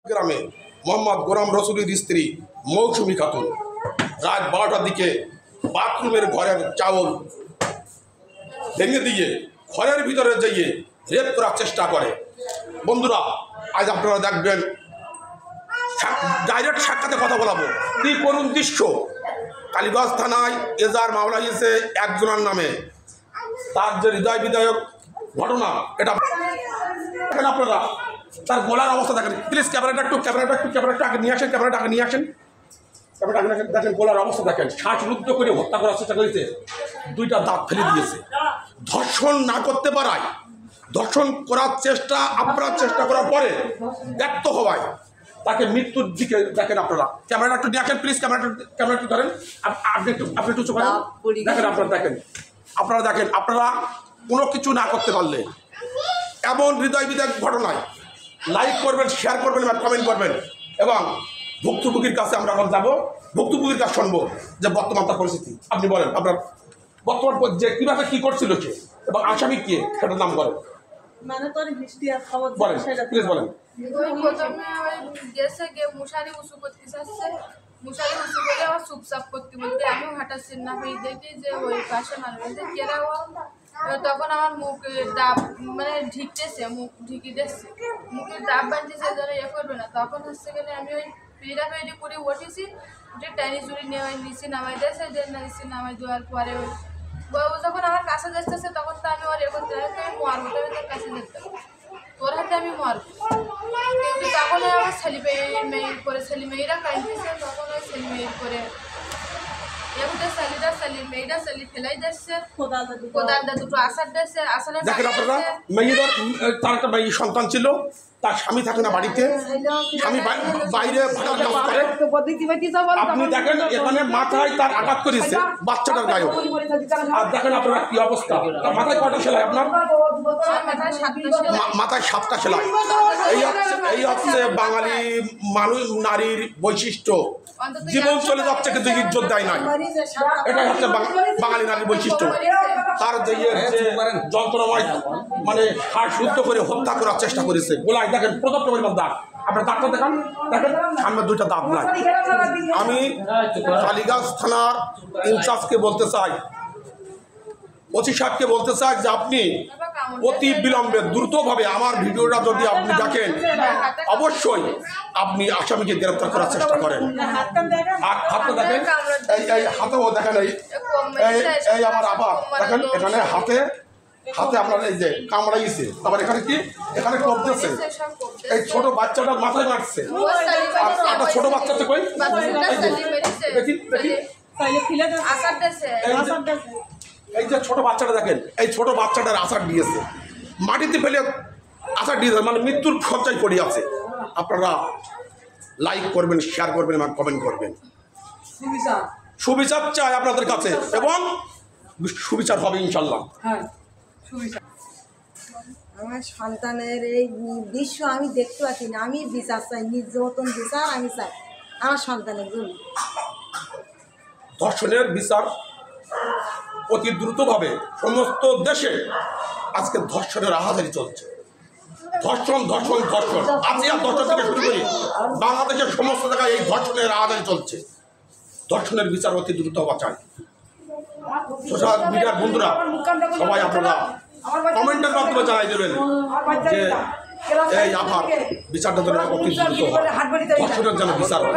গ্রামে মোহাম্মদ গোলাম রসুলের স্ত্রী মৌসুমী খাতুন রাত 12টার দিকে বাথরুমের ঘরের চাউল ভেঙে দিয়ে ঘরের ভিতরে যেয়ে রেপ করার চেষ্টা করে। বন্ধুরা, আজ আপনারা দেখবেন ডাইরেক্ট সাক্ষাতে কথা বলাবো। কি করুন দৃশ্য! কালীগঞ্জ থানায় এজার মামলা হয়েছে একজনের নামে। তার যে হৃদয় বিদায়ক ঘটনা, এটা আপনারা তার গলার অবস্থা দেখেন। প্লিজ ক্যামেরাটা একটু আগে নিয়ে আসেন। ক্যামেরাটা আগে নিয়ে আসেন। দেখেন গলার অবস্থা দেখেন। শ্বাসরুদ্ধ করে হত্যা করার চেষ্টা করেছে, 2টা দাঁত ফেলে দিয়েছে। ধর্ষণ না করতে পারায়, ধর্ষণ করার চেষ্টা আপনার চেষ্টা করার পরে ব্যর্থ হওয়ায় তাকে মৃত্যুর দিকে দেখেন। আপনারা ক্যামেরাটা একটু নিয়ে আসেন প্লিজ। ক্যামেরা একটু ধরেন। আপনি একটু উঁচু করেন। দেখেন আপনারা দেখেন আপনারা কোনো কিছু না করতে পারলে এমন হৃদয় বিদায়ক ঘটনায় লাইক করবেন, শেয়ার করবেন বা কমেন্ট করবেন। এবং ভুক্তভোগীর কাছে আমরা এখন যাবো, ভুক্তভোগীর কাছে শুনবো যে বর্তমান তার পরিস্থিতি। আপনি বলেন আপনার বর্তমান যে কীভাবে কী করছিল সে এবং আসামি কে, সেটার নাম বলেন। বলেন প্লিজ বলেন। মশারি উঁচু করতে চাচ্ছে, মশারি উঁচু করে আবার চুপচাপ করতে বলতে আমিও হাঁটার চিন্তা হয়ে দেখি যে ওই পাশে মানুষ কেরাও। তখন আমার মুখ ডাব মানে ঢিকতেছে, মুখ ঢিকি দিচ্ছে, মুখের ডাব বাঁধতেছে যেন ইয়ে করবে না। তখন হচ্ছে গেলে আমি ওই পিড়াপিড়ি করে উঠেছি, উঠে টাইনি চুরি নিয়ে ওই নিচে নামাই দিয়েছে। যে নিচে নামাই দেওয়ার পরে ওই যখন আমার কাছে যাচ্ছে তখন তো আমি ওর এখন আমি মারবো, তবে তোর কাছে যেতাম, তোর হাতে আমি মারবো। কিন্তু তখন আমার ছেলে মেয়ের করে ছেলে মেয়েরা কাঁদতেছে। তখন ওই ছেলে মেয়ের করে তার একটা মেয়ে সন্তান ছিল, তার স্বামী থাকে না বাড়িতে, স্বামী বাইরে করে। আপনি দেখেন এখানে মাথায় তার আঘাত করেছে বাচ্চাটার গায়ে। আর দেখেন আপনার কি অবস্থা। তার মাথায় কয়টা সেলাই? আপনার মাথায় 7টা সেলাই। এই হচ্ছে বাঙালি মানুষ নারীর বৈশিষ্ট্য। জীবন চলে যাচ্ছে কিন্তু ইজ্জত দেয় নাই। এটাই হচ্ছে বাঙালি নারীর বৈশিষ্ট্য। তার যে যন্ত্রময় মানে শ্বাসরুদ্ধ করে হত্যা করার চেষ্টা করেছে। গোলায় দেখেন পর্যাপ্ত পরিমাণ দাগ। আপনার দাগটা দেখান, দেখেন সামনে 2টা দাগ নাই। আমি কালীগঞ্জ থানার ইনচার্জকে বলতে চাই, ওসি সাহেবকে বলতে চাই যে আপনি অতি বিলম্বে দ্রুতভাবে আমার ভিডিওটা যদি আপনি দেখেন, অবশ্যই আপনি আসামিকে গ্রেপ্তার করার চেষ্টা করেন। আর হাতটা দেখেন, এই হাতেও দেখেন, এই আমার আবার দেখেন এখানে হাতে আপনার এই যে কামড়াইছে। আবার এখানে কি, এখানে করতেছে। এই ছোট বাচ্চাটার মাথায় মারছে। আর একটা ছোট বাচ্চাটা কই দেখি এই যে ছোট বাচ্চাটা দেখেন, এই ছোট বাচ্চাটার আছাড় দিয়েছে, মাটিতে ফেলে আছাড় দিয়েছে, মানে মৃত্যুর সজ্জায় পড়ে আছে। আপনারা লাইক করবেন, শেয়ার করবেন এবং কমেন্ট করবেন। সুবিচার চাই আপনাদের কাছে এবং সুবিচার হবে ইনশাল্লাহ। আমার সন্তানের এই দৃশ্য আমি দেখতে পাচ্ছি না। আমি বিচার চাই, নির্যাতন বিচার আমি চাই আমার সন্তানের জন্য। ধর্ষণের বিচার অতি দ্রুতভাবে সমস্ত দেশে আজকে ধর্ষণের আহাজারি চলছে। ধর্ষণ আজিয়া ধর্ষণ থেকে শুরু করি বাংলাদেশের সমস্ত জায়গায় এই ধর্ষণের আহাজারি চলছে। ধর্ষণের বিচার অতি দ্রুত হওয়া চাই। সোশ্যাল মিডিয়ার বন্ধুরা সবাই আপনারা কমেন্টের মাধ্যমে জানাই দেবেন যে এই আবার বিচারটা যেন অতি দ্রুত হয়, ধর্ষণের যেন বিচার হয়।